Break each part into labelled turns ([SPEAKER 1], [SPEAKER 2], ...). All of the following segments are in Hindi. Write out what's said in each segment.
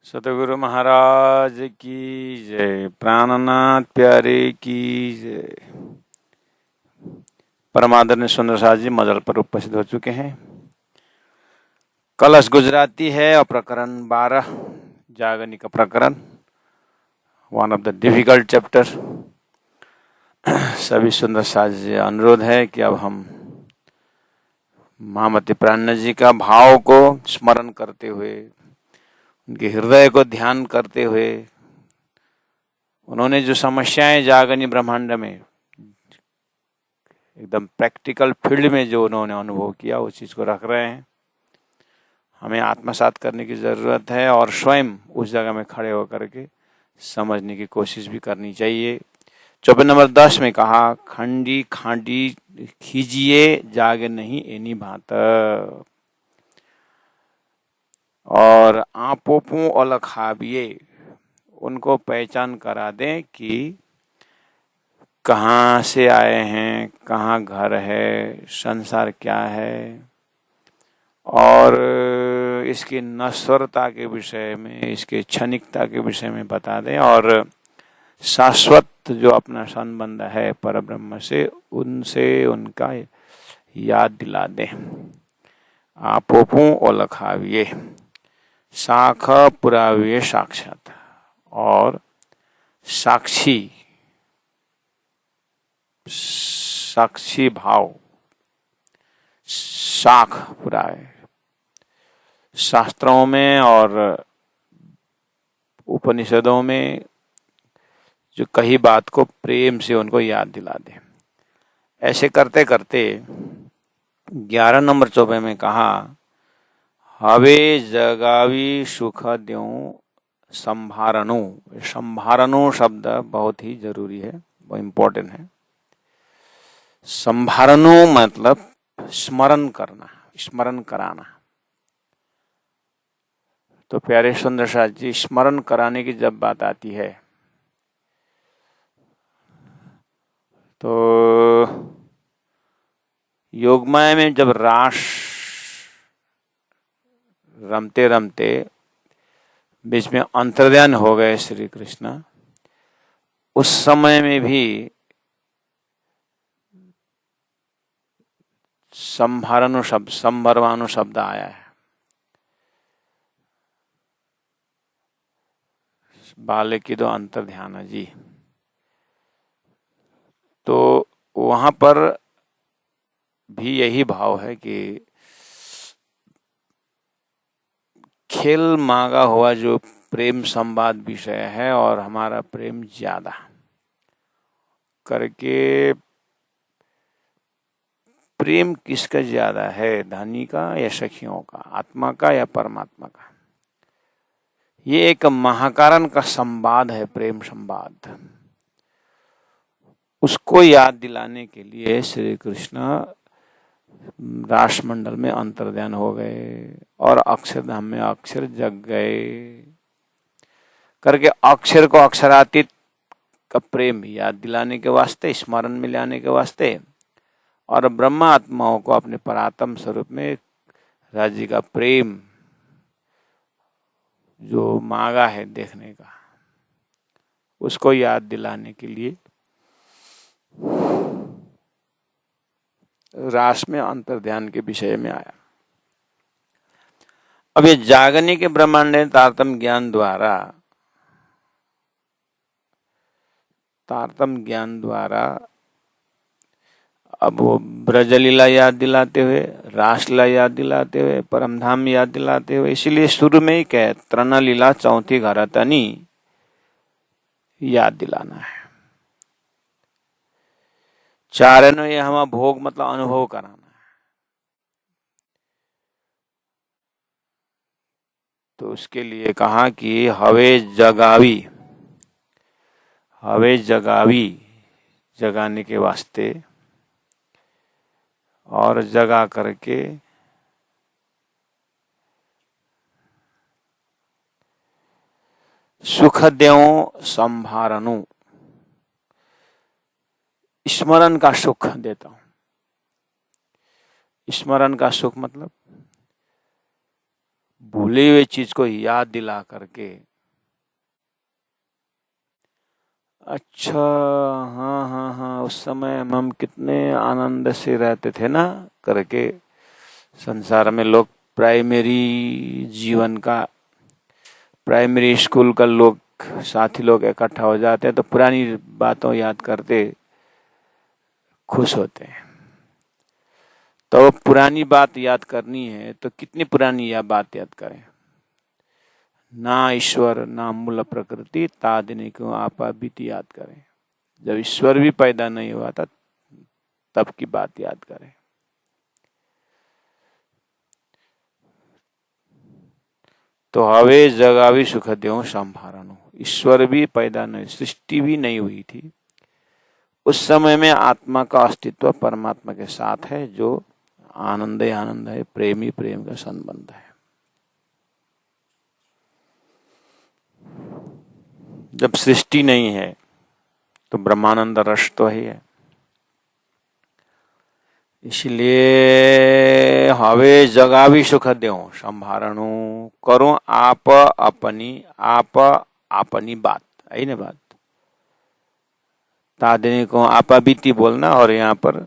[SPEAKER 1] सतगुरु महाराज की जय। प्राणनाथ प्यारे की जय। परमादरणीय सुंदर साथ जी मदल पर उपस्थित हो चुके हैं। कलश गुजराती है और प्रकरण 12 जागनी का प्रकरण, one of the difficult chapter. सभी सुंदर साथ जी अनुरोध है कि अब हम महामती प्राण जी का भाव को स्मरण करते हुए, उनके हृदय को ध्यान करते हुए, उन्होंने जो समस्याएं जागनी ब्रह्मांड में एकदम प्रैक्टिकल फील्ड में जो उन्होंने अनुभव किया उस चीज को रख रहे हैं। हमें आत्मसात करने की जरूरत है और स्वयं उस जगह में खड़े होकर के समझने की कोशिश भी करनी चाहिए। चौपाई नंबर 10 में कहा, खंडी खांडी खींचिए जागे नहीं एनी भात, और आपोपू अलखाबिए, उनको पहचान करा दें कि कहाँ से आए हैं, कहाँ घर है, संसार क्या है, और इसकी नश्वरता के विषय में, इसके क्षणिकता के विषय में बता दें, और शाश्वत जो अपना संबंध है परब्रह्म से, उनसे उनका याद दिला दें। आपोपू ओलखाविये, साख पुराविये साक्षात, और साक्षी भाव, साख पुरावे, शास्त्रों में और उपनिषदों में जो कही बात को प्रेम से उनको याद दिला दे। ऐसे करते करते 11 नंबर चौपाई में कहा, हवे जगावी सुख द्यों संभारणु। संभारणु शब्द बहुत ही जरूरी है, बहुत इम्पोर्टेंट है। संभारणु मतलब स्मरण करना, स्मरण कराना। तो प्यारे सुंदर साथ जी, स्मरण कराने की जब बात आती है तो योगमाया में जब रास रमते रमते बीच में अंतर्ध्यान हो गए श्री कृष्ण, उस समय में भी संभारणु शब्द, संभरवानु शब्द आया है। बाले की दो अंतर्ध्यान जी, तो वहां पर भी यही भाव है कि खेल मांगा हुआ जो प्रेम संवाद विषय है और हमारा प्रेम ज्यादा करके, प्रेम किसका ज्यादा है, धनी का या सखियों का, आत्मा का या परमात्मा का? ये एक महाकारण का संवाद है, प्रेम संवाद। उसको याद दिलाने के लिए श्री कृष्ण रासमंडल में अंतर्ध्यान हो गए और अक्षरधाम में अक्षर जग गए करके अक्षर को अक्षरातीत का प्रेम याद दिलाने के वास्ते, स्मरण में लाने के वास्ते, और ब्रह्मा आत्माओं को अपने परात्म स्वरूप में राज्य का प्रेम जो मांगा है देखने का, उसको याद दिलाने के लिए रास में अंतर्ध्यान के विषय में आया। अब ये जागने के ब्रह्मांड तारतम ज्ञान द्वारा अब वो ब्रजलीला याद दिलाते हुए, रासलीला याद दिलाते हुए, परमधाम याद दिलाते हुए, इसीलिए शुरू में ही कहे तृणलीला चौथी घरतनी याद दिलाना है। चारण ये हमारा भोग मतलब अनुभव कराना है। तो उसके लिए कहा कि हवे जगावी, जगाने के वास्ते, और जगा करके सुख देओ संभारणु, स्मरण का सुख देता हूं। स्मरण का सुख मतलब भूली हुई चीज को याद दिला करके, अच्छा हाँ हाँ हाँ उस समय हम कितने आनंद से रहते थे ना करके, संसार में लोग प्राइमरी जीवन का, प्राइमरी स्कूल का लोग, साथी लोग इकट्ठा हो जाते हैं तो पुरानी बातों याद करते खुश होते हैं। तो पुरानी बात याद करनी है तो कितनी पुरानी यह बात याद करें। ना ईश्वर ना मूल प्रकृति तादिनी को आपा बीती याद करें। जब ईश्वर भी पैदा नहीं हुआ था तब की बात याद करें। तो हवे जगावी सुख देव संभारणो, ईश्वर भी पैदा नहीं, सृष्टि भी नहीं हुई थी। उस समय में आत्मा का अस्तित्व परमात्मा के साथ है, जो आनंद ही आनंद है, प्रेम ही प्रेम का संबंध है। जब सृष्टि नहीं है तो ब्रह्मानंद रस तो ही है। इसलिए हवे जगावी सुख देव संभारणु, करो आप अपनी बात, आई ना बात, तादिनी को आपा बीती बोलना और यहाँ पर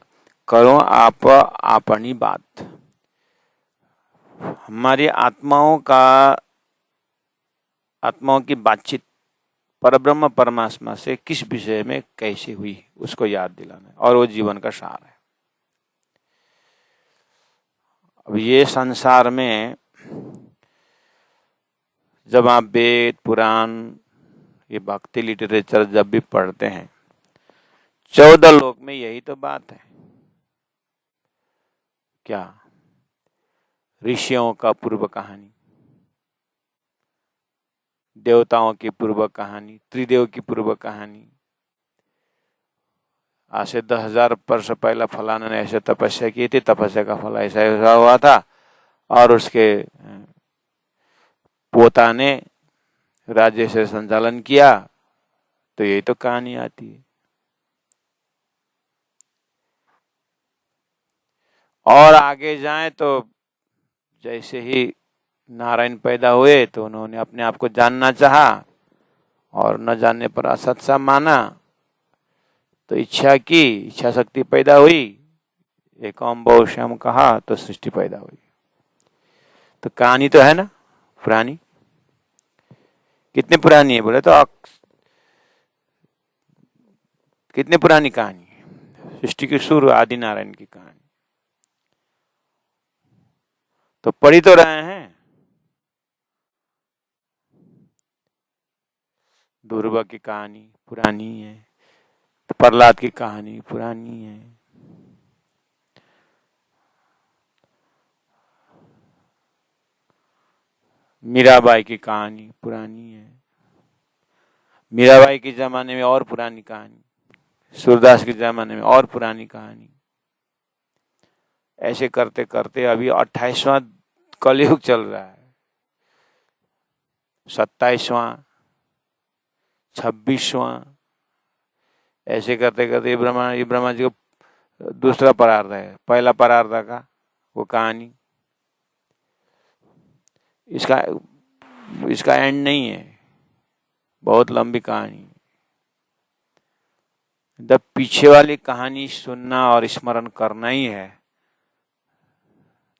[SPEAKER 1] करो आप अपनी बात। हमारी आत्माओं की बातचीत परब्रह्म परमात्मा से किस विषय में कैसे हुई उसको याद दिलाना है, और वो जीवन का सार है। अब ये संसार में जब आप वेद पुराण ये भक्ति लिटरेचर जब भी पढ़ते हैं, 14 लोक में यही तो बात है। क्या? ऋषियों का पूर्व कहानी, देवताओं की पूर्व कहानी, त्रिदेव की पूर्व कहानी, आज से 10,000 वर्ष पहला फलाना ने ऐसे तपस्या की थी, तपस्या का फल ऐसा ऐसा हुआ था, और उसके पोता ने राज्य से संचालन किया, तो यही तो कहानी आती है। और आगे जाएं तो जैसे ही नारायण पैदा हुए तो उन्होंने अपने आप को जानना चाहा और न जानने पर असत सा माना, तो इच्छा की, इच्छा शक्ति पैदा हुई, एकाम बहुश्याम कहा तो सृष्टि पैदा हुई। तो कहानी तो है ना पुरानी। कितनी पुरानी है बोले तो कितनी पुरानी कहानी है, सृष्टि की शुरू आदि नारायण की कहानी तो पढ़ी तो रहे हैं। दुर्वा की कहानी पुरानी है, तो प्रहलाद की कहानी पुरानी है, मीराबाई की कहानी पुरानी है, मीराबाई के जमाने में और पुरानी कहानी, सूरदास के जमाने में और पुरानी कहानी। ऐसे करते करते अभी 28वां कलयुग चल रहा है, 27वां, 26वां, ऐसे करते करते ब्रह्मा जी को दूसरा परार्ध है, पहला परार्ध का वो कहानी, इसका एंड नहीं है, बहुत लंबी कहानी। जब पीछे वाली कहानी सुनना और स्मरण करना ही है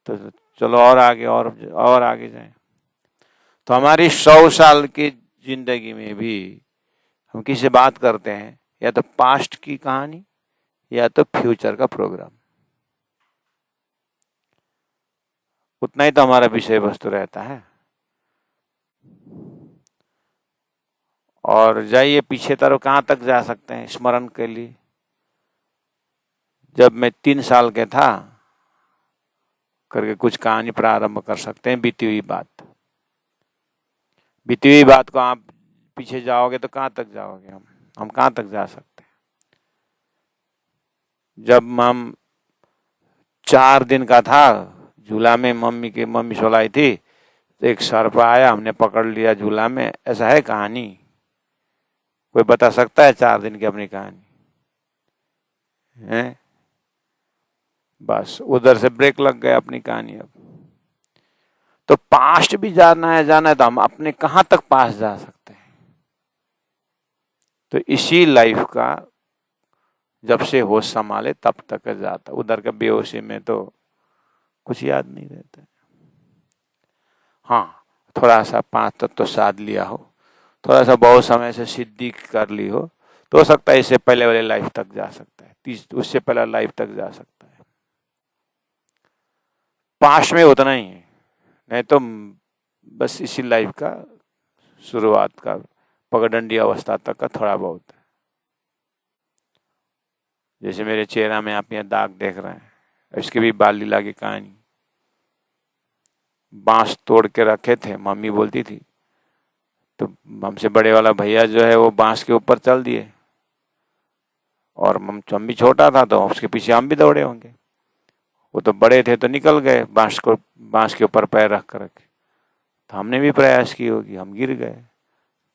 [SPEAKER 1] तो चलो और आगे जाएं। तो हमारी 100 साल की जिंदगी में भी हम किसी बात करते हैं, या तो पास्ट की कहानी या तो फ्यूचर का प्रोग्राम, उतना ही तो हमारा विषय वस्तु रहता है। और जाइए पीछे तरफ, कहाँ तक जा सकते हैं स्मरण के लिए। जब मैं 3 साल के था करके कुछ कहानी प्रारंभ कर सकते हैं, बीती हुई बात को आप पीछे जाओगे तो कहाँ तक जाओगे, हम कहाँ तक जा सकते हैं। जब हम 4 दिन का था, झूला में मम्मी सोलाई थी, तो एक सर्प आया, हमने पकड़ लिया झूला में, ऐसा है कहानी। कोई बता सकता है 4 दिन की अपनी कहानी है? बस उधर से ब्रेक लग गया अपनी कहानी। अब तो पास्ट भी जाना है तो हम अपने कहाँ तक पास जा सकते हैं। तो इसी लाइफ का जब से होश संभाले तब तक जाता, उधर का बेहोशी में तो कुछ याद नहीं रहता। हाँ, थोड़ा सा 5 तत्व तो साध लिया हो, थोड़ा सा बहुत समय से सिद्धि कर ली हो, तो हो सकता है इससे पहले वाले लाइफ तक जा सकता है, उससे पहले लाइफ तक जा सकता है। पास्ट में उतना ही है, नहीं तो बस इसी लाइफ का शुरुआत का पगडंडी अवस्था तक का थोड़ा बहुत है। जैसे मेरे चेहरा में आप यहाँ दाग देख रहे हैं, इसकी भी बाल लीला की कहानी। बांस तोड़ के रखे थे, मम्मी बोलती थी, तो हमसे बड़े वाला भैया जो है वो बांस के ऊपर चल दिए, और हम भी छोटा था तो उसके पीछे हम भी दौड़े होंगे। वो तो बड़े थे तो निकल गए बांस के ऊपर पैर रख कर रखे, तो हमने भी प्रयास की होगी, हम गिर गए,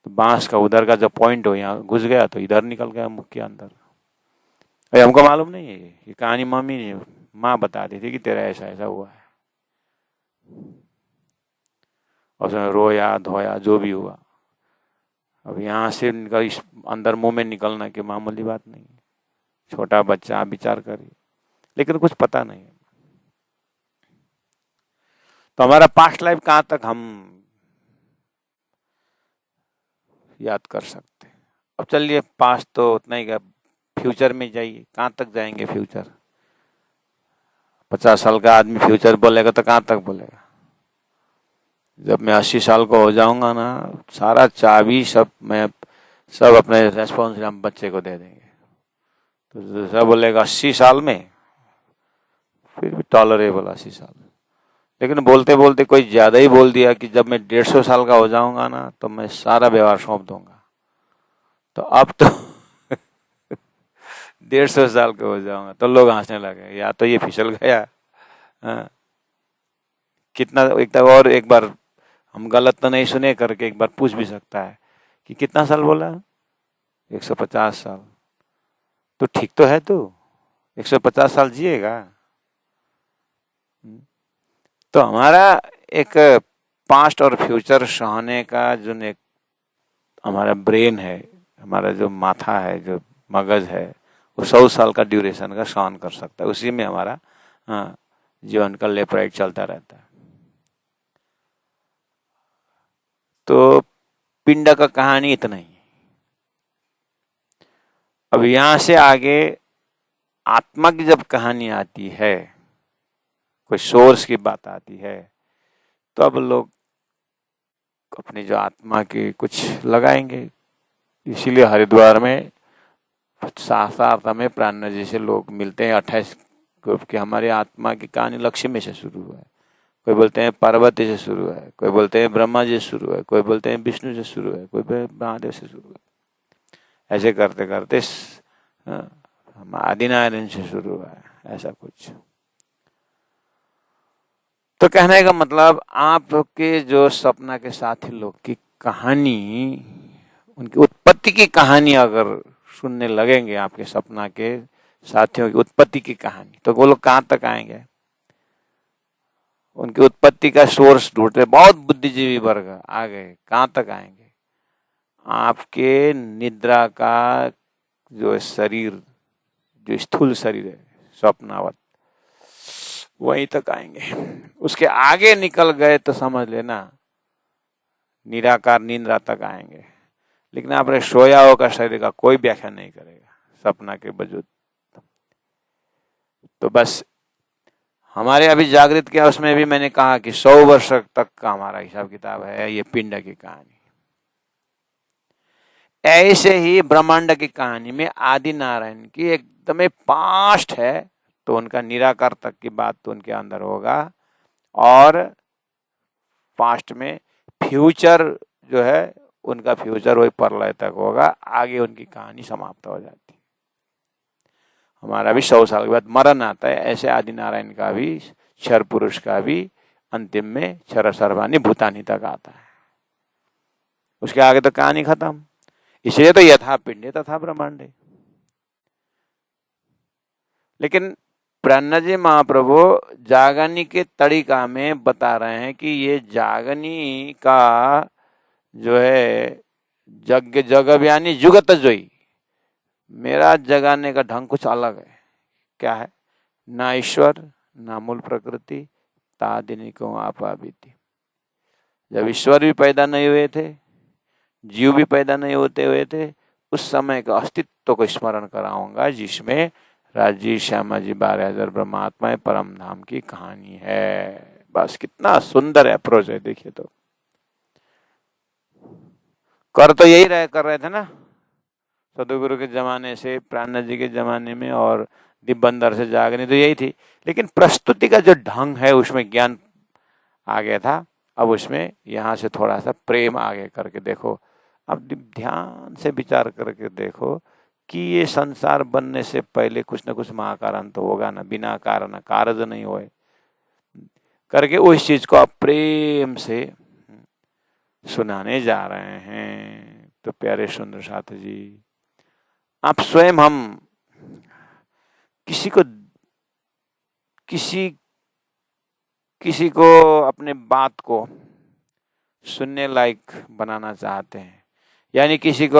[SPEAKER 1] तो बांस का उधर का जो पॉइंट हो यहाँ घुस गया तो इधर निकल गया मुख के अंदर। अरे हमको मालूम नहीं है, ये कहानी मम्मी ने माँ बता दी थी कि तेरा ऐसा ऐसा हुआ है, और उसमें रोया धोया जो भी हुआ। अब यहाँ से निकल इस अंदर मुंह में निकलना की मामूली बात नहीं है, छोटा बच्चा आप विचार करिए, लेकिन कुछ पता नहीं है। तो हमारा पास्ट लाइफ कहाँ तक हम याद कर सकते हैं। अब चलिए पास्ट तो उतना ही का, फ्यूचर में जाइए, कहाँ तक जाएंगे फ्यूचर। 50 साल का आदमी फ्यूचर बोलेगा तो कहाँ तक बोलेगा। जब मैं 80 साल का हो जाऊंगा ना, सारा चाबी सब अपने रेस्पॉन्सिबिलिटी बच्चे को दे देंगे, तो दूसरा बोलेगा 80 साल में, फिर भी टॉलरेबल 80 साल। लेकिन बोलते बोलते कोई ज्यादा ही बोल दिया कि जब मैं 150 साल का हो जाऊंगा ना तो मैं सारा व्यवहार सौंप दूंगा, तो अब तो 150 साल का हो जाऊंगा तो लोग हंसने लगे, या तो ये फिसल गया। हाँ। कितना एक बार हम गलत तो नहीं सुने करके एक बार पूछ भी सकता है कि कितना साल बोला। 150 साल। तो ठीक तो है, तू 150 साल जिएगा। तो हमारा एक पास्ट और फ्यूचर सहने का जो एक हमारा ब्रेन है, हमारा जो माथा है, जो मगज है, वो 100 साल का ड्यूरेशन का सहन कर सकता है। उसी में हमारा जीवन का लेफ्ट राइट चलता रहता है। तो पिंड का कहानी इतना ही। अब यहां से आगे आत्मा की जब कहानी आती है, कोई सोर्स की बात आती है, तो अब लोग अपनी जो आत्मा की कुछ लगाएंगे। इसीलिए हरिद्वार में शास्त्रार्थ में प्राण जैसे लोग मिलते हैं 28 ग्रुप के। हमारी आत्मा की कहानी लक्ष्मी से शुरू हुआ है, कोई बोलते हैं पार्वती से शुरू है, कोई बोलते हैं ब्रह्मा जी से शुरू है, कोई बोलते हैं विष्णु से शुरू है, कोई महादेव से शुरू है। ऐसे करते करते हम आदिनारायण से शुरू हुआ है, ऐसा कुछ। तो कहने का मतलब आपके जो सपना के साथी लोग की कहानी, उनकी उत्पत्ति की कहानी अगर सुनने लगेंगे, आपके सपना के साथियों की उत्पत्ति की कहानी, तो वो लोग कहाँ तक आएंगे। उनकी उत्पत्ति का सोर्स ढूंढते बहुत बुद्धिजीवी वर्ग आ गए, कहाँ तक आएंगे। आपके निद्रा का जो शरीर, जो स्थूल शरीर है स्वप्नावत, वहीं तक आएंगे। उसके आगे निकल गए तो समझ लेना निराकार निंद्रा तक आएंगे। लेकिन आपने सोया हुआ का शरीर का कोई व्याख्या नहीं करेगा सपना के वजूद। तो बस हमारे अभी जागृत क्या, उसमें भी मैंने कहा कि 100 वर्ष तक का हमारा हिसाब किताब है ये पिंड की कहानी। ऐसे ही ब्रह्मांड की कहानी में आदि नारायण की एकदम पास्ट है, तो उनका निराकार तक की बात तो उनके अंदर होगा, और पास्ट में फ्यूचर जो है उनका फ्यूचर वही प्रलय तक होगा, आगे उनकी कहानी समाप्त हो जाती है। हमारा भी 100 साल के बाद मरण आता है, ऐसे आदि नारायण का भी, क्षर पुरुष का भी अंतिम में क्षर सर्वाणी भूतानी तक आता है। उसके आगे तो कहानी खत्म। इसलिए तो यथा पिंडे तथा ब्रह्मांडे। लेकिन प्रणा जी महाप्रभु जागनी के तरीका में बता रहे हैं कि ये जागनी का जो है जग जगब यानी जुगत जोई, मेरा जगाने का ढंग कुछ अलग है। क्या है? ना ईश्वर ना मूल प्रकृति तादिनी को आपा बीती। जब ईश्वर भी पैदा नहीं हुए थे, जीव भी पैदा नहीं होते हुए थे, उस समय का अस्तित्व को स्मरण कराऊंगा जिसमें राजी श्यामा जी 12,000 ब्रह्मात्मा परम धाम की कहानी है। बस कितना सुंदर अप्रोच है, देखिए तो। कर तो यही कर रहे थे ना सदगुरु के जमाने से, प्राणनाथ जी के जमाने में, और दिब्बंदर से जागने तो यही थी, लेकिन प्रस्तुति का जो ढंग है उसमें ज्ञान आ गया था। अब उसमें यहाँ से थोड़ा सा प्रेम आगे करके देखो। अब ध्यान से विचार करके देखो कि ये संसार बनने से पहले कुछ न कुछ महाकारण तो होगा ना, बिना कारण कारज नहीं होए करके उस चीज को आप प्रेम से सुनाने जा रहे हैं। तो प्यारे सुंदर साथ जी, आप स्वयं हम किसी को अपने बात को सुनने लायक बनाना चाहते हैं, यानी किसी को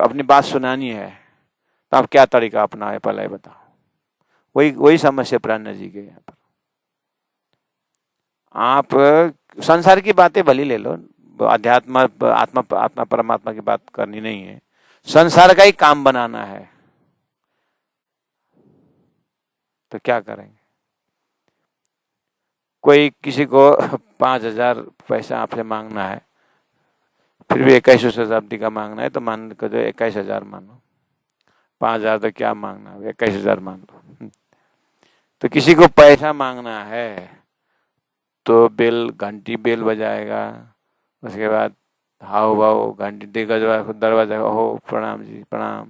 [SPEAKER 1] अपनी बात सुनानी है, तो आप क्या तरीका अपनाए पहले बताओ। वही समस्या प्राणनाथ जी के यहाँ पर। आप संसार की बातें भली ले लो, अध्यात्म आत्मा आत्मा परमात्मा की बात करनी नहीं है, संसार का ही काम बनाना है, तो क्या करेंगे? कोई किसी को 5,000 पैसा आपसे मांगना है, फिर भी 21वीं शताब्दी का मांगना है, तो मान कर 21,000 मानो, 5,000 तो क्या मांगना है, 21,000 मान लो। तो किसी को पैसा मांगना है तो घंटी बेल बजाएगा, उसके बाद हाउ भाव घंटी देगा, दरवाजा, हो प्रणाम जी प्रणाम,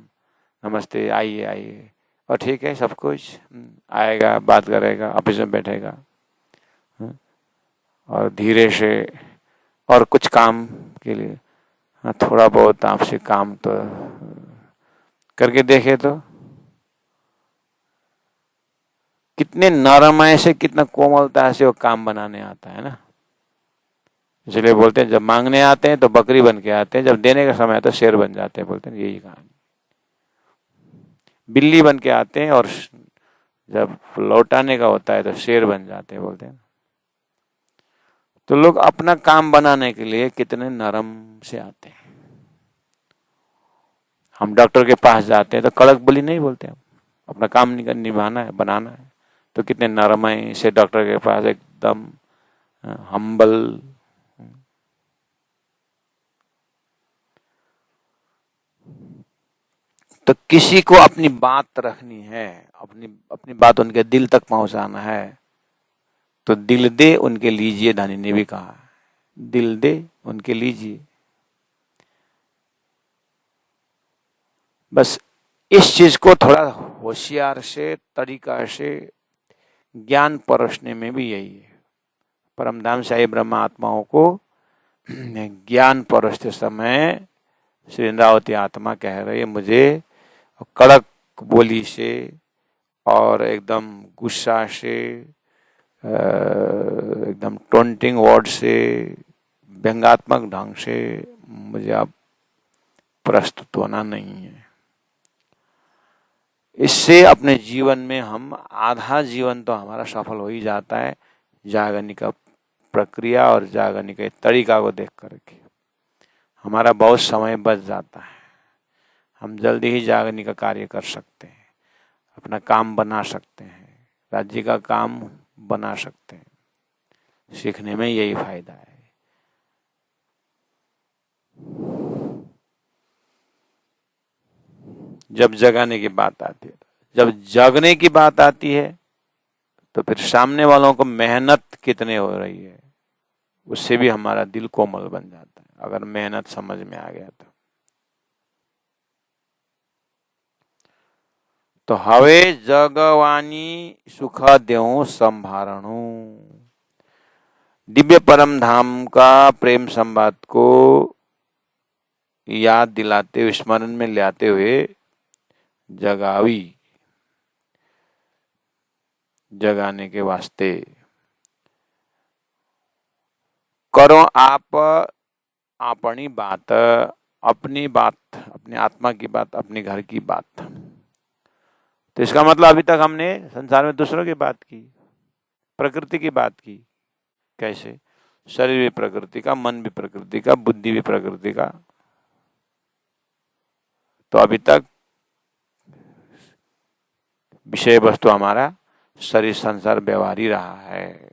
[SPEAKER 1] नमस्ते, आइए आइए, और ठीक है सब कुछ आएगा, बात करेगा, ऑफिस में बैठेगा, और धीरे से, और कुछ काम के लिए थोड़ा बहुत आपसे काम तो करके देखे तो कितने नरमय से, कितना कोमलता से वो काम बनाने आता है ना। इसलिए बोलते हैं जब मांगने आते हैं तो बकरी बन के आते हैं, जब देने का समय आता है तो शेर बन जाते हैं, बोलते हैं यही कहानी। बिल्ली बन के आते हैं और जब लौटाने का होता है तो शेर बन जाते हैं, बोलते हैं। तो लोग अपना काम बनाने के लिए कितने नरम से आते हैं। हम डॉक्टर के पास जाते हैं तो कड़क बोली नहीं बोलते, हम अपना काम निभाना है, बनाना है, तो कितने नरमय से डॉक्टर के पास एकदम हम्बल। तो किसी को अपनी बात रखनी है, अपनी बात उनके दिल तक पहुंचाना है, तो दिल दे उनके लीजिए, धनी ने भी कहा, दिल दे उनके लीजिए। बस इस चीज को थोड़ा होशियार से तरीका से ज्ञान परोसने में भी यही है। परमधाम शाही ब्रह्म आत्माओं को ज्ञान परोसते समय श्री इंद्रावती आत्मा कह रही है, मुझे कड़क बोली से और एकदम गुस्सा से, एकदम टोंटिंग वर्ड से, व्यंगात्मक ढंग से मुझे अब प्रस्तुत होना नहीं है। इससे अपने जीवन में हम आधा जीवन तो हमारा सफल हो ही जाता है, जागने का प्रक्रिया और जागने के तरीका को देख करके हमारा बहुत समय बच जाता है। हम जल्दी ही जागने का कार्य कर सकते हैं, अपना काम बना सकते हैं, राज्य का काम बना सकते हैं। सीखने में यही फायदा है। जब जगाने की बात आती है, जब जगने की बात आती है, तो फिर सामने वालों को मेहनत कितने हो रही है उससे भी हमारा दिल कोमल बन जाता है, अगर मेहनत समझ में आ गया तो हवे जगवानी सुख देऊ संभारणु। दिव्य परम धाम का प्रेम संवाद को याद दिलाते हुए, स्मरण में लाते हुए जगावी। जगाने के वास्ते। करो आप अपनी बात, अपनी बात, अपनी आत्मा की बात, अपने घर की बात। तो इसका मतलब अभी तक हमने संसार में दूसरों की बात की, प्रकृति की बात की। कैसे? शरीर भी प्रकृति का, मन भी प्रकृति का, बुद्धि भी प्रकृति का। तो अभी तक विषय वस्तु हमारा शरीर संसार व्यवहार ही रहा है।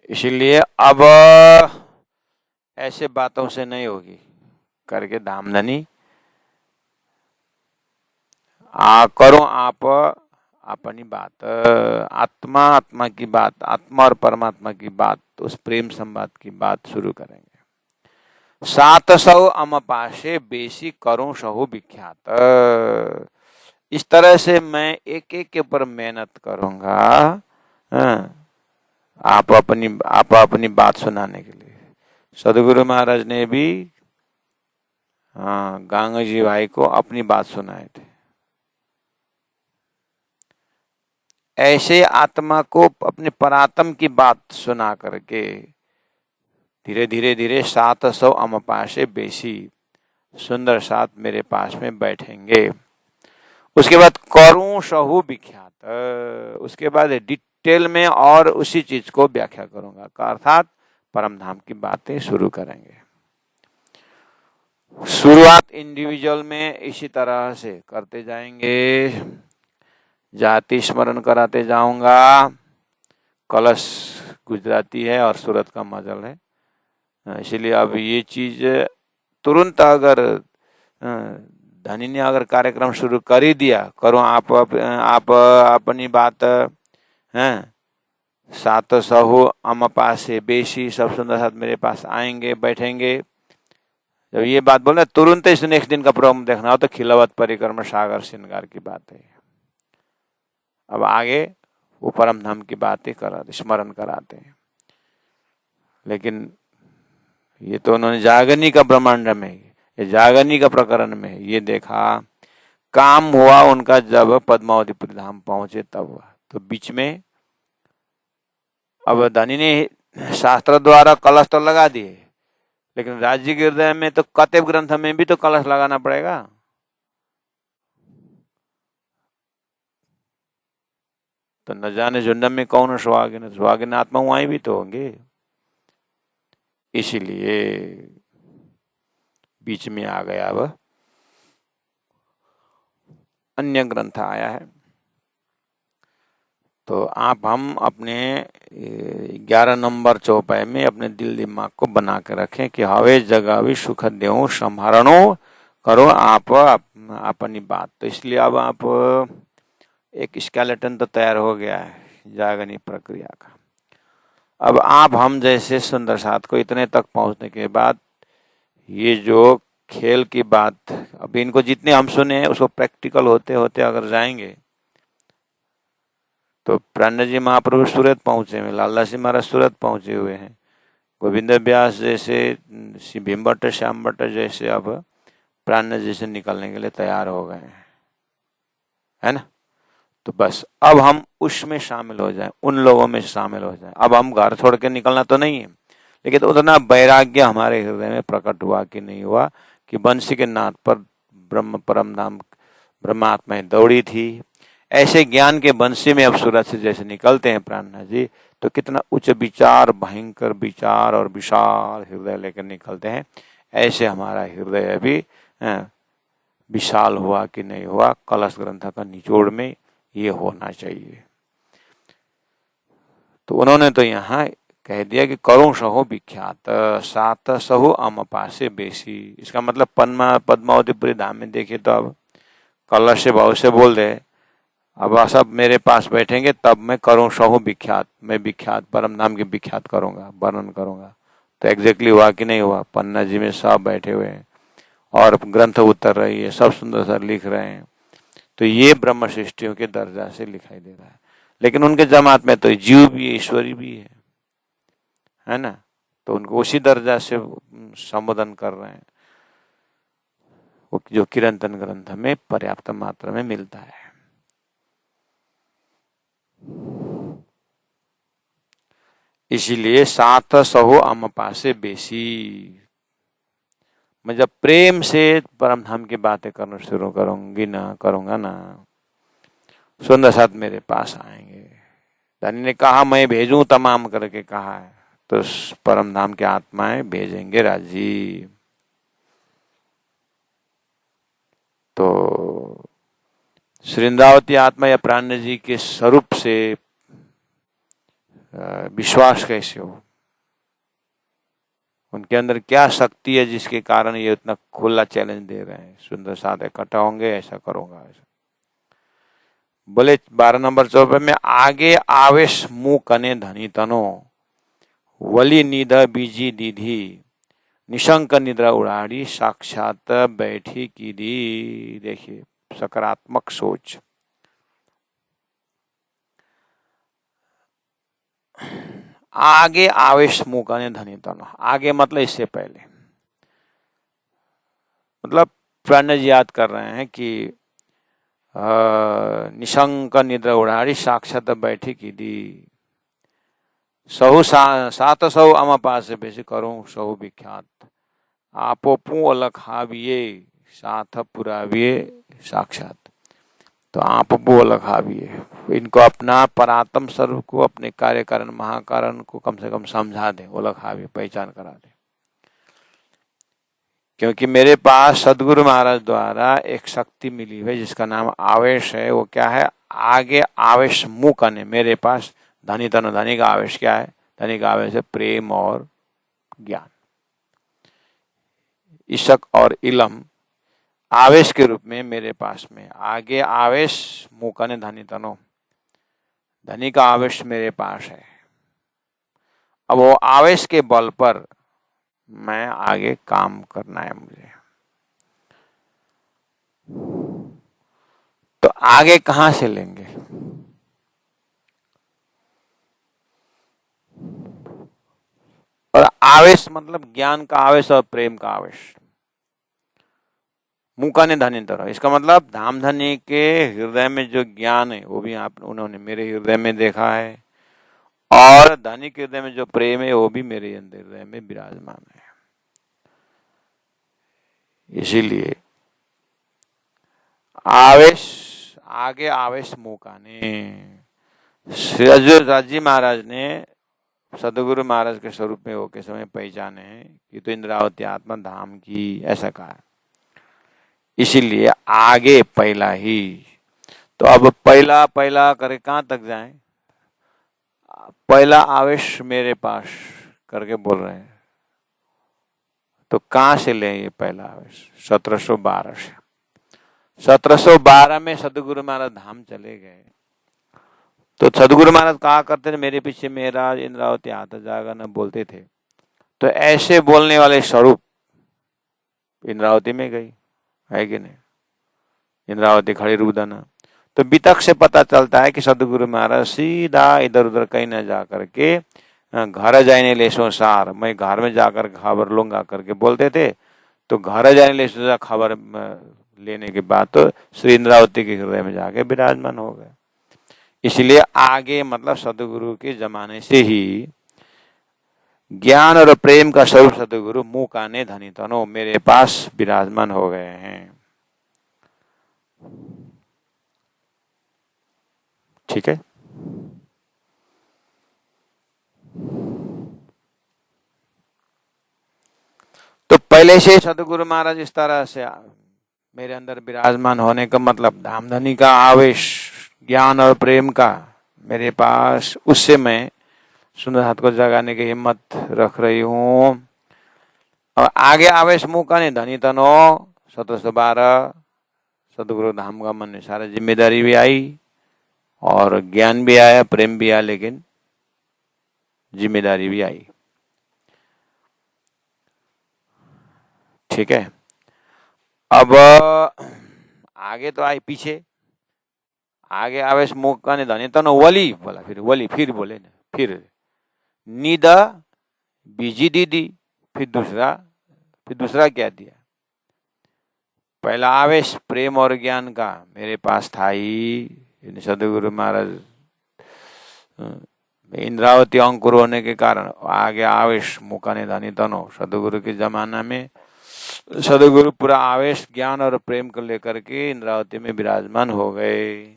[SPEAKER 1] इसीलिए अब ऐसे बातों से नहीं होगी करके धामधनी करो आप अपनी बात, आत्मा आत्मा की बात, आत्मा और परमात्मा की बात, उस प्रेम संवाद की बात शुरू करेंगे। 700 अमपाशे बेसी करो सहो विख्यात। इस तरह से मैं एक एक के ऊपर मेहनत करूंगा, हाँ, आप अपनी बात सुनाने के लिए। सदगुरु महाराज ने भी हाँ गांगा जी भाई को अपनी बात सुनाए थे। ऐसे आत्मा को अपने परात्म की बात सुना करके धीरे धीरे धीरे 700 अमपाशे बेसी सुंदर साथ मेरे पास में बैठेंगे। उसके बाद करूं सहु विख्यात, उसके बाद डिटेल में और उसी चीज को व्याख्या करूंगा, अर्थात परम धाम की बातें शुरू करेंगे। शुरुआत इंडिविजुअल में इसी तरह से करते जाएंगे। जाति स्मरण कराते जाऊंगा। कलश गुजराती है और सूरत का मजल है, इसीलिए अब ये चीज तुरंत अगर धनी ने अगर कार्यक्रम शुरू कर ही दिया, करो आप अपनी बात हैं, 700 अमपाशे बेसी सब सुंदर साथ मेरे पास आएंगे बैठेंगे। जब ये बात बोले तुरंत इस नेक्स्ट दिन का प्रोग्राम देखना हो तो खिलावत परिक्रमा सागर श्रृंगार की बात है। अब आगे वो परम धाम की बातें कराते, स्मरण कराते हैं। लेकिन ये तो उन्होंने जागरनी का ब्रह्मांड में, ये जागरनी का प्रकरण में ये देखा, काम हुआ उनका जब पद्मावतीपुरी धाम पहुंचे तब हुआ। तो बीच में अब धनी ने शास्त्र द्वारा कलश तो लगा दिए, लेकिन राज्य के हृदय में तो कतव ग्रंथ में भी तो कलश लगाना पड़ेगा। तो न जाने झुंड में कौन सुहागिन, सुहागिन आत्मा वहां भी तो होंगे। इसीलिए बीच में आ गया अब अन्य ग्रंथ आया है। तो हम अपने 11 नंबर चौपाई में अपने दिल दिमाग को बना के रखें कि हवे जगह भी सुख देव संहरणो करो आप अपनी बात। तो इसलिए अब आप एक स्केलेटन तो तैयार हो गया है जागनी प्रक्रिया का। अब आप हम जैसे सुंदर साथ को इतने तक पहुंचने के बाद ये जो खेल की बात, अभी इनको जितने हम सुने हैं उसको प्रैक्टिकल होते होते अगर जाएंगे तो प्राण जी महाप्रभु सूरत पहुंचे हैं, लाला जी महाराज सूरत पहुंचे हुए हैं, गोविंद व्यास जैसे, भीम भट्ट श्याम भट्ट जैसे अब प्राण जी से निकलने के लिए तैयार हो गए हैं, है ना। तो बस अब हम उसमें शामिल हो जाएं, उन लोगों में शामिल हो जाएं। अब हम घर छोड़ के निकलना तो नहीं है, लेकिन तो उतना वैराग्य हमारे हृदय में प्रकट हुआ कि नहीं हुआ कि बंसी के नाथ पर ब्रह्म परम धाम ब्रह्मात्माएं दौड़ी थी। ऐसे ज्ञान के बंसी में अब सूरत से जैसे निकलते हैं प्राणनाथ जी, तो कितना उच्च विचार, भयंकर विचार और विशाल हृदय लेकर निकलते हैं। ऐसे हमारा हृदय भी विशाल हुआ कि नहीं हुआ, कलश ग्रंथ का निचोड़ में ये होना चाहिए। तो उन्होंने तो यहाँ कह दिया कि करो सहो विख्यात 700 अमपाशे बेसी। इसका मतलब पद्मावतीपुरी धाम में देखिए तो अब कलश से भाव से बोल दे, अब सब मेरे पास बैठेंगे तब मैं करूं सहु विख्यात, मैं विख्यात परम नाम की विख्यात करूंगा, वर्णन करूंगा। तो एग्जैक्टली हुआ कि नहीं हुआ? पन्ना जी में सब बैठे हुए हैं और ग्रंथ उतर रही है, सब सुंदर सा लिख रहे हैं। तो ये ब्रह्म सृष्टियों के दर्जा से लिखाई दे रहा है। लेकिन उनके जमात में तो जीव भी है, ईश्वरी भी है ना। तो उनको उसी दर्जा से संबोधन कर रहे हैं वो जो किरंतन ग्रंथ में पर्याप्त मात्रा में मिलता है। इसीलिए साथ सहो अम पासे बेसी। मैं जब प्रेम से परम धाम की बातें करना शुरू करूंगा ना, सुंदर साथ मेरे पास आएंगे। धनी ने कहा मैं भेजूं तमाम करके कहा है, तो परम धाम की आत्माएं भेजेंगे राजी। तो श्री इंद्रावती आत्मा या प्राण जी के स्वरूप से विश्वास कैसे हो, उनके अंदर क्या शक्ति है जिसके कारण ये इतना खुला चैलेंज दे रहे हैं, सुंदर साथ इकट्ठा होंगे ऐसा करूंगा ऐसा। बोले 12 नंबर चौपे में, आगे आवेश मुंह कने धनी तनो, वली निध बीजी दीधी, निशंक निद्रा उड़ाड़ी, साक्षात बैठी की दी। देखिए सकारात्मक सोच। आगे आवेश मुंह कने धनी तनो, आगे मतलब इससे पहले, मतलब प्राण जी याद कर रहे हैं कि निशंक निद्रा उड़ाड़ी, साक्षात बैठी की दी, सहु सात सौ अम पास बेसी करूं सहु विख्यात, आपो पू अलग हाविये साथ पुराविये साक्षात। तो आप वो अलग हाविये, इनको अपना परात्म स्वरूप को, अपने कार्य कारण महाकारण को कम से कम समझा दे, अलग हावी पहचान करा दे। क्योंकि मेरे पास सदगुरु महाराज द्वारा एक शक्ति मिली है जिसका नाम आवेश है। वो क्या है? आगे आवेश मुंह करने, मेरे पास धनी तन, धनी का आवेश क्या है? धनी का आवेश है प्रेम और ज्ञान। इशक और इलम आवेश के रूप में मेरे पास में, आगे आवेश मुंह करने धनी तनो, धनी का आवेश मेरे पास है। अब वो आवेश के बल पर मैं आगे काम करना है मुझे। तो आगे कहां से लेंगे? और आवेश मतलब ज्ञान का आवेश और प्रेम का आवेश। मुका ने धनी तरह, इसका मतलब धाम धनी के हृदय में जो ज्ञान है वो भी आप उन्होंने मेरे हृदय में देखा है, और धनी के हृदय में जो प्रेम है वो भी मेरे अंदर हृदय में विराजमान है। इसीलिए आवेश, आगे आवेश मुकाने। राजी महाराज ने सदगुरु महाराज के स्वरूप में होके समय पहचाने कि तो इंद्रावती आत्मा धाम की, ऐसा कहा। इसीलिए आगे पहला ही। तो अब पहला पहला करे कहां तक जाएं? पहला आवेश मेरे पास करके बोल रहे हैं। तो कहां से लें ये पहला आवेश? 1712 से। 1712 में सदगुरु महाराज धाम चले गए। तो सदगुरु महाराज कहा करते थे, मेरे पीछे मेरा इंद्रावती आता जाएगा न बोलते थे। तो ऐसे बोलने वाले स्वरूप इंद्रावती में गई, है कि नहीं? इंद्रावती खड़ी रूपदाना। तो वितक से पता चलता है कि सदगुरु महाराज सीधा इधर उधर कहीं न जा करके घर जाने ले सो सार, मैं घर में जाकर खबर लूंगा करके बोलते थे। तो घर जाने ले सो खबर लेने के बाद तो श्री इंद्रावती के हृदय में जाके विराजमान हो गए। इसलिए आगे मतलब सदगुरु के जमाने से ही ज्ञान और प्रेम का स्वरूप सदगुरु मुंह काने धनी तनो मेरे पास विराजमान हो गए हैं। ठीक है। तो पहले से सदगुरु महाराज इस तरह से मेरे अंदर विराजमान होने का मतलब धामधनी का आवेश, ज्ञान और प्रेम का मेरे पास, उससे मैं सुंदर हाथ को जगाने की हिम्मत रख रही हूं। और आगे आवेश मुंह का नहीं धनी तनो 1712 सदगुरु धाम का मन में सारा जिम्मेदारी भी आई और ज्ञान भी आया, प्रेम भी आया, लेकिन जिम्मेदारी भी आई। ठीक है। अब आगे तो आई, पीछे आगे आवेश मुख का निधन तनो वली बोला, फिर वली, फिर बोले ना, फिर निदा बीजी दीदी, फिर दूसरा क्या दिया? पहला आवेश प्रेम और ज्ञान का मेरे पास था ही। सदगुरु महाराज इंद्रावती अंकुर होने के कारण आगे आवेश मुकाने धनी तनो। सदगुरु के जमाना में सदगुरु पूरा आवेश ज्ञान और प्रेम को लेकर के इंद्रावती में विराजमान हो गए।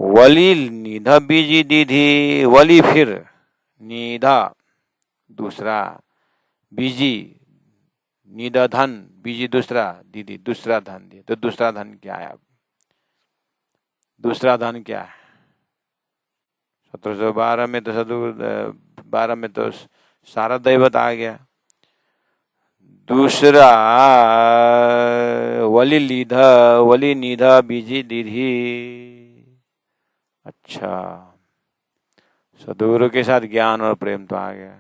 [SPEAKER 1] वली निधा बीजी दीधी, वली फिर निधा दूसरा, बीजी निधा धन, बीजी दूसरा, दीदी दूसरा धन दिए। तो दूसरा धन क्या है? अब दूसरा धन क्या है? 1712 में तो सदगुरु 12 में तो सारा दैवत आ गया। दूसरा वली लीधा, वली निधा बीजी दीधी। अच्छा, सदगुरु के साथ ज्ञान और प्रेम तो आ गया।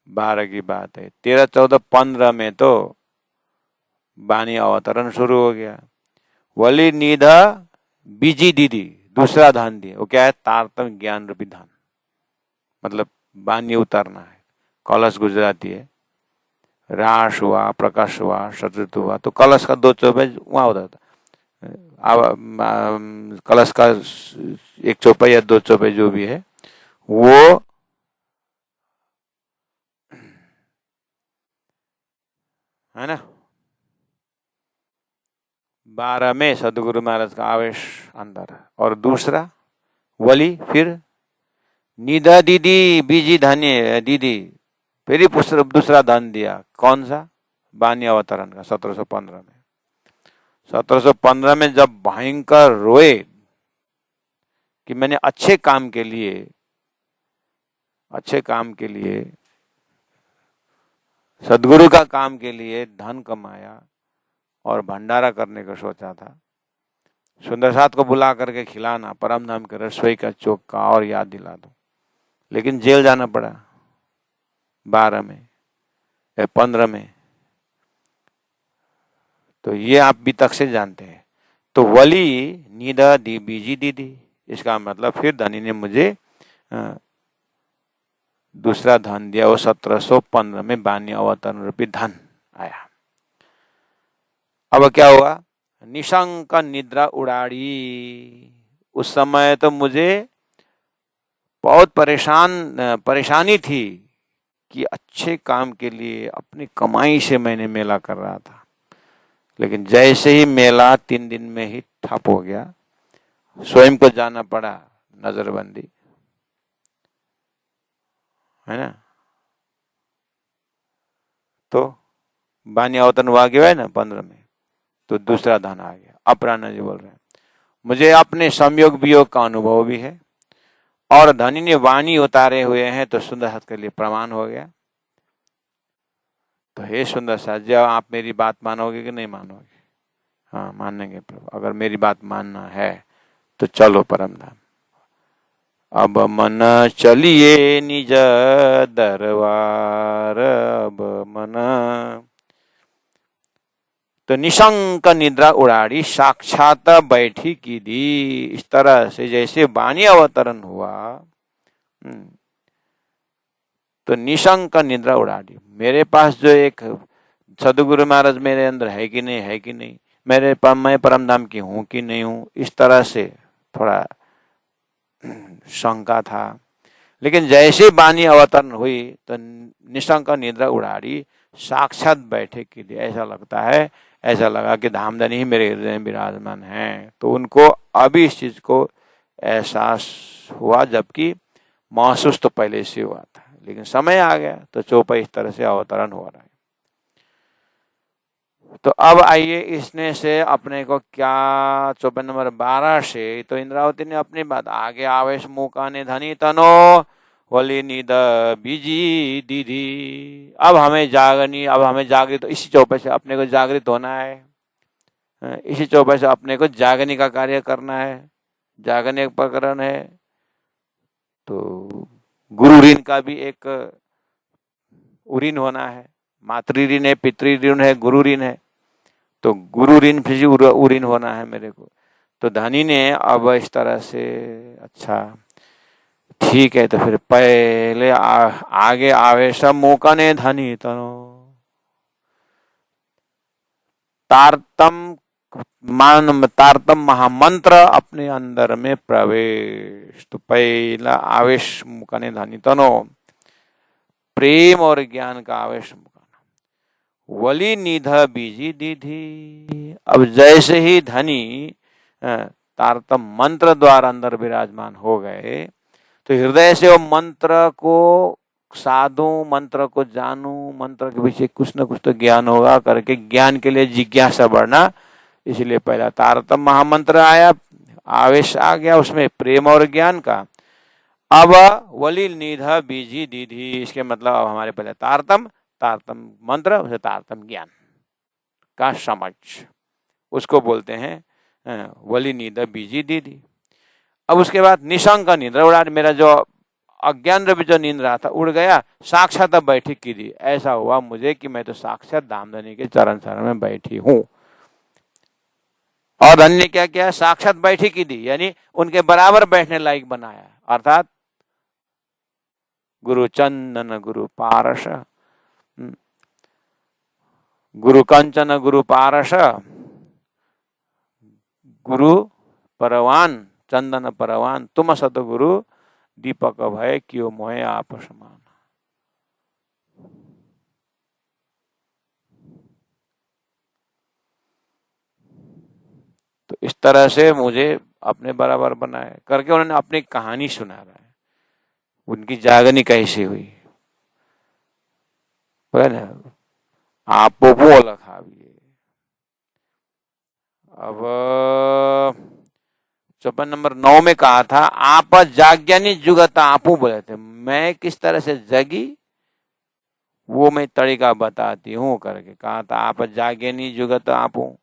[SPEAKER 1] 12 की बात है। 13, 14, 15 में तो वाणी अवतरण शुरू हो गया। वली निधा बीजी दीदी, दूसरा धान दिए। वो क्या है? तारतम ज्ञान रूपी धान, मतलब वाणी उतारना है। कलश गुजराती है, रास हुआ, प्रकाश हुआ, शत्रुत हुआ, तो कलश का 2 चौपाई वहां होता था। अब कलश का 1 चौपाई या 2 चौपाई जो भी है वो है ना। 12 में सदगुरु महाराज का आवेश अंदर। और दूसरा वली फिर निधा दीदी बीजी धान्य दीदी, फिर दूसरा दान दिया। कौन सा? वाणी अवतरण का 1715 में। 1715 में जब भयंकर रोए कि मैंने अच्छे काम के लिए सदगुरु का काम के लिए धन कमाया और भंडारा करने का सोचा था, सुंदर साथ को बुला करके खिलाना, परम धाम के रसोई का चोखा और याद दिला दो, लेकिन जेल जाना पड़ा 12 में या 15 में। तो ये आप भी तक से जानते हैं। तो वली निधा दी बीजी दीदी, इसका मतलब फिर धनी ने मुझे दूसरा धन दिया। वो 1715 में वाणी अवतरण रूपी धन आया। अब क्या हुआ? निशंक निद्रा उड़ाड़ी। उस समय तो मुझे बहुत परेशानी थी कि अच्छे काम के लिए अपनी कमाई से मैंने मेला कर रहा था, लेकिन जैसे ही मेला 3 दिन में ही ठप हो गया, स्वयं को जाना पड़ा, नजरबंदी है ना। तो वाणी अवतरण हुआ गया है ना 15 में, तो दूसरा धन आ गया। अपराना जी बोल रहे हैं, मुझे अपने संयोग वियोग का अनुभव भी है और धनी ने वाणी उतारे हुए हैं, तो सुंदर साथ के लिए प्रमाण हो गया। तो हे सुंदर साथ, जब आप मेरी बात मानोगे कि नहीं मानोगे? हाँ, मानेंगे प्रभु। अगर मेरी बात मानना है तो चलो परम धाम। अब मन चलिए निज दरबार, अब मन। तो निशंक निद्रा उड़ाड़ी, साक्षात बैठी की दी। इस तरह से जैसे वाणी अवतरण हुआ, तो निशंक निद्रा उड़ाड़ी। मेरे पास जो एक सदगुरु महाराज मेरे अंदर है कि नहीं, है कि नहीं, मैं परम धाम की हूं कि नहीं हूं, इस तरह से थोड़ा शंका था। लेकिन जैसे वाणी अवतरण हुई तो निशंक निद्रा उड़ाड़ी, साक्षात बैठे की दी। ऐसा लगता है, ऐसा लगा कि धामधनी ही मेरे हृदय में विराजमान है। तो उनको अभी इस चीज को एहसास हुआ, जबकि महसूस तो पहले से हुआ था, लेकिन समय आ गया तो चौपाई इस तरह से अवतरण हो रहा है। तो अब आइए इसने से अपने को क्या, चौपाई नंबर 12 से तो इंद्रावती ने अपनी बात आगे। आवेश मुकाने धनी तनो, वली निध बीजी दीदी। अब हमें जागृत, इसी चौपाई से अपने को जागृत होना है, इसी चौपाई से अपने को जागने का कार्य करना है। जागने का प्रकरण है तो गुरु ऋण का भी एक ऋण होना है। मातृ ऋण है, पितृ ऋण है, गुरु ऋण है। तो गुरु ऋण फिर ऋण होना है मेरे को। तो धनी ने अब इस तरह से, अच्छा ठीक है, तो फिर पहले आगे आवेश मुकाने धनी तनो, तारतम मान तारतम महामंत्र अपने अंदर में प्रवेश। तो पहला आवेश मुकाने धनी तनो, प्रेम और ज्ञान का आवेश मुकाना। वली निध बीजी दीधी। अब जैसे ही धनी तारतम मंत्र द्वारा अंदर विराजमान हो गए तो हृदय से वो मंत्र को साधु, मंत्र को जानू, मंत्र के पीछे कुछ न कुछ तो ज्ञान होगा करके ज्ञान के लिए जिज्ञासा बढ़ना। इसलिए पहला तारतम महामंत्र आया, आवेश आ गया उसमें प्रेम और ज्ञान का। अब वली निधा बीजी दीधी, इसके मतलब अब हमारे पहले तारतम, तारतम मंत्र, उसे तारतम ज्ञान का समझ, उसको बोलते हैं वली निधा बीजी दीदी। अब उसके बाद निशंक निद्रा उड़ा, मेरा जो अज्ञान रूपी जो नींद रहा था उड़ गया, साक्षात अब बैठी की दी। ऐसा हुआ मुझे कि मैं तो साक्षात धामधनी के चरण शरण में बैठी हूं। और धनी ने क्या किया, साक्षात बैठी की दी, यानी उनके बराबर बैठने लायक बनाया। अर्थात गुरु चंदन गुरु पारस, गुरु कंचन गुरु पारस, गुरु परवान चंदन परवान, तुम सतगुरु दीपक भय क्यों मोहे आप समान। तो इस तरह से मुझे अपने बराबर बनाए करके उन्होंने अपनी कहानी सुना रहा है, उनकी जागनी कैसी हुई। आप पोपो लखाविए। अब चौपन नंबर 9 में कहा था, आप जाग्यानी जुगत आपू बोले थे, मैं किस तरह से जगी वो मैं तरीका बताती हूँ करके कहा था। आप जाग्यानी जुगत आपू,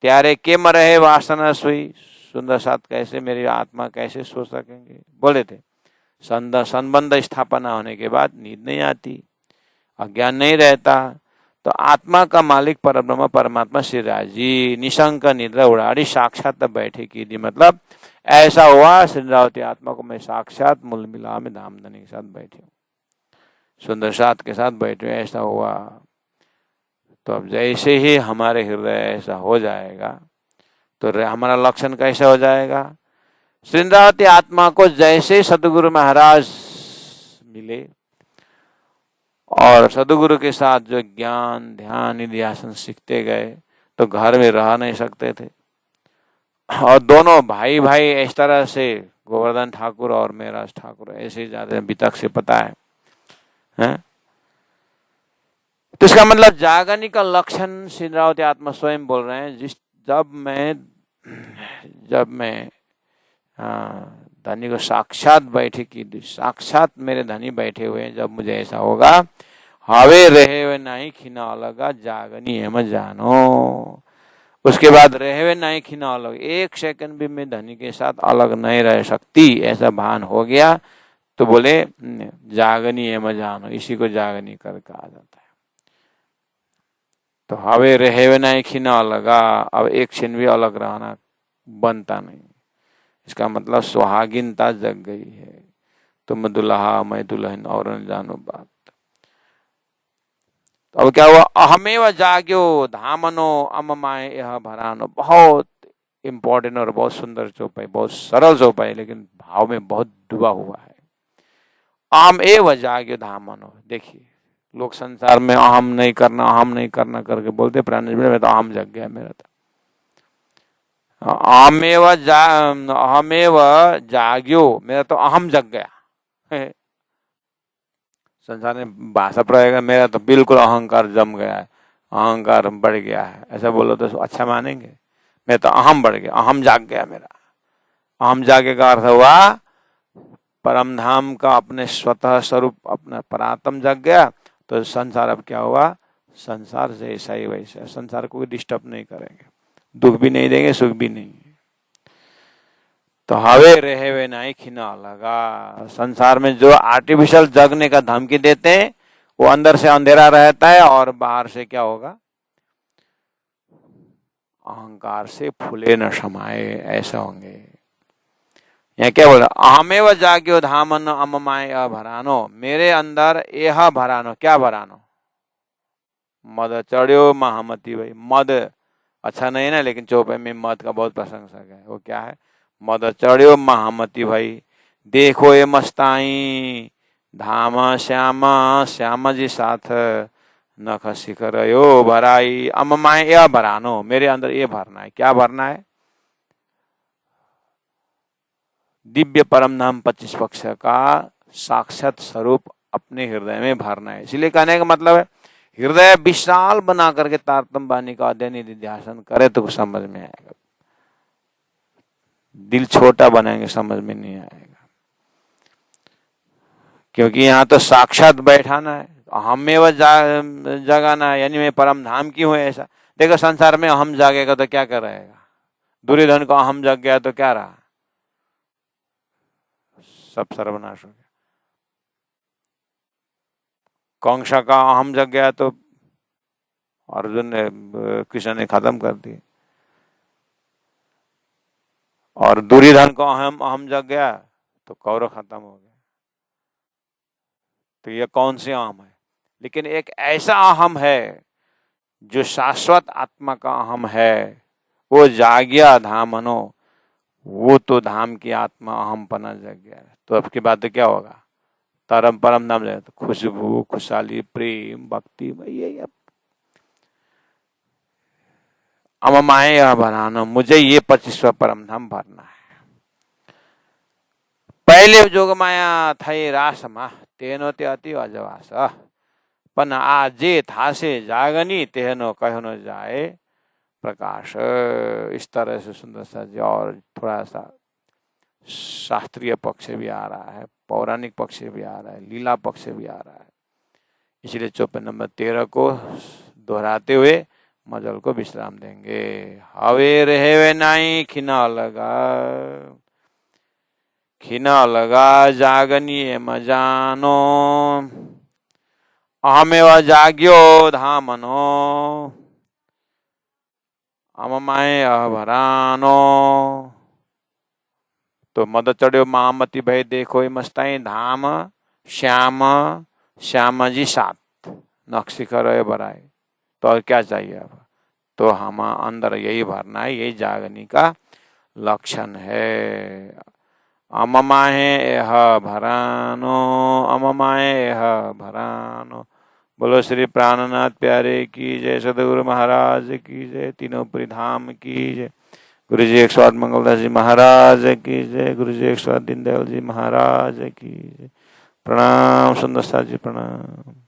[SPEAKER 1] त्यारे केम रहे वासना सोई, सुंदर साथ कैसे मेरी आत्मा कैसे सो सकेंगे। बोले थे संबंध स्थापना होने के बाद नींद नहीं आती, अज्ञान नहीं रहता, तो आत्मा का मालिक परब्रह्म परमात्मा श्री राजी निशंक निद्रा उड़ाड़ी साक्षात बैठे की दी। मतलब ऐसा हुआ श्रीरावती आत्मा को मैं साक्षात मूल मिला में धामधनी के साथ बैठे हूँ, सुंदर साथ के साथ बैठे, ऐसा हुआ। तो अब जैसे ही हमारे हृदय ऐसा हो जाएगा तो हमारा लक्षण कैसा हो जाएगा। श्रीरावती आत्मा को जैसे सदगुरु महाराज मिले और सदगुरु के साथ जो ज्ञान ध्यान निध्यासन सीखते गए तो घर में रह नहीं सकते थे। और दोनों भाई भाई इस तरह से, गोवर्धन ठाकुर और मेराज ठाकुर ऐसे जाते हैं, बितक से पता है? तो इसका मतलब जागनी का लक्षण श्रीरावती आत्मा स्वयं बोल रहे हैं। जब मैं धनी को साक्षात बैठे की, साक्षात मेरे धनी बैठे हुए हैं, जब मुझे ऐसा होगा, हवे रहे हुए नहीं खिना अलगा जागनी है मैं जानो। उसके बाद रहे हुए नहीं खिना अलग, एक सेकंड भी मैं धनी के साथ अलग नहीं रह सकती, ऐसा भान हो गया तो बोले जागनी है मैं जानो, इसी को जागनी कर कहा जाता है। तो हवे रहे हुए नहीं खिना अलगा, अब एक क्षण भी अलग रहना बनता नहीं। इसका मतलब सुहागिनता जग गई है, तुम दुल्हा मैं दुल्हन और न जानो बात। तो अब क्या हुआ, अहमेव जाग्यो धामनो अममाय यह भरानो। बहुत इंपॉर्टेंट और बहुत सुंदर चौपाई, बहुत सरल चौपाई, लेकिन भाव में बहुत डूबा हुआ है। अहम एव जाग्यो धामनो। देखिए लोग संसार में अहम नहीं करना करके बोलते, प्राणी में तो अहम जग गया मेरा। तो अहमेव जाग्यो, मेरा तो अहम जग गया। संसार में भाषा प्रयोग, मेरा तो बिल्कुल अहंकार जम गया है, अहंकार बढ़ गया है, ऐसा बोलो तो अच्छा मानेंगे। मैं तो अहम बढ़ गया, अहम जाग गया मेरा। अहम जागे का अर्थ हुआ परम धाम का अपने स्वतः स्वरूप अपना परात्म जग गया। तो संसार अब क्या हुआ, संसार जैसा ही वैसा, संसार को डिस्टर्ब नहीं करेंगे, दुख भी नहीं देंगे, सुख भी नहीं। तो हवे रहे वे नहीं खिना लगा। संसार में जो आर्टिफिशियल जगने का धमकी देते हैं वो अंदर से अंधेरा रहता है और बाहर से क्या होगा, अहंकार से फूले न समाये, ऐसा होंगे। यहाँ क्या बोला, अहमेव जाग्यो धामन अममाय अभरानो, मेरे अंदर यह भरानो, क्या भरानो, मद चढ़्यो महामती भाई, मद अच्छा नहीं ना, लेकिन चौपे में मद का बहुत प्रशंसक है। वो क्या है? मद चढ़ियो महामती भाई, देखो ये मस्ताई, धाम श्यामा श्यामा जी साथ, नख शिखर यो भराई, अममाए यह भरानो, मेरे अंदर ये भरना है। क्या भरना है? दिव्य परम धाम 25 पक्ष का साक्षात स्वरूप अपने हृदय में भरना है। इसलिए कहने का मतलब है, हृदय विशाल बना करके तारतम्य वाणी का अध्ययन यदि ध्यान करे तो समझ में आएगा। दिल छोटा बनाएंगे समझ में नहीं आएगा, क्योंकि यहाँ तो साक्षात बैठाना है, हमें वह जगाना है। यानी मैं परम धाम की हूँ ऐसा। देखो संसार में हम जागेगा तो क्या करेगा? दुर्योधन को हम जग गया तो क्या रहा? सब सर्वनाश हो गया। कंसा का हम जग गया तो अर्जुन ने, कृष्ण ने खत्म कर दिए। और दुर्योधन को हम जग गया तो कौरव खत्म हो गया। तो ये कौन से अहम है? लेकिन एक ऐसा अहम है जो शाश्वत आत्मा का अहम है, वो जागिया धामनो, वो तो धाम की आत्मा अहम पना जग गया। तो अब की बात तो क्या होगा? परम परम धाम जाए तो खुशबू, खुशहाली, प्रेम, भक्ति, यही अब अममाए यह भराना, मुझे ये 25वां परम धाम भरना है। पहले जोग माया थई रासमा, तेनो ते अति अजवास, पण आजे थासे जागनी, तेहनो कहनो जाए प्रकाश। इस तरह से सुंदर सा जी, और थोड़ा सा शास्त्रीय पक्ष भी आ रहा है, पौराणिक पक्ष भी आ रहा है, लीला पक्ष भी आ रहा है। इसलिए चौपन नंबर 13 को दोहराते हुए मजल को विश्राम देंगे। हवे रहे नाई खिना लगा जागनिए मजानो, अहमेव जाग्यो धामनो, अममाए अभरानो। तो मद चढ़ियो महामती भय, देखो मस्ताई, धाम श्याम श्याम जी साथ, नक्शिखर भराए। तो और क्या चाहिए अब? तो हम अंदर यही भरना है, यही जागनी का लक्षण है। अममाहे यह भरानो, अममाहे यह भरानो। बोलो श्री प्राणनाथ प्यारे की जय, सदगुरु महाराज की जय, तीनों परिधाम की जय, गुरु जी 108 मंगलदास जी महाराज की जय, गुरु जी 108 दीनदयाल जी महाराज की जय। प्रणाम सुंदर साथ जी, प्रणाम।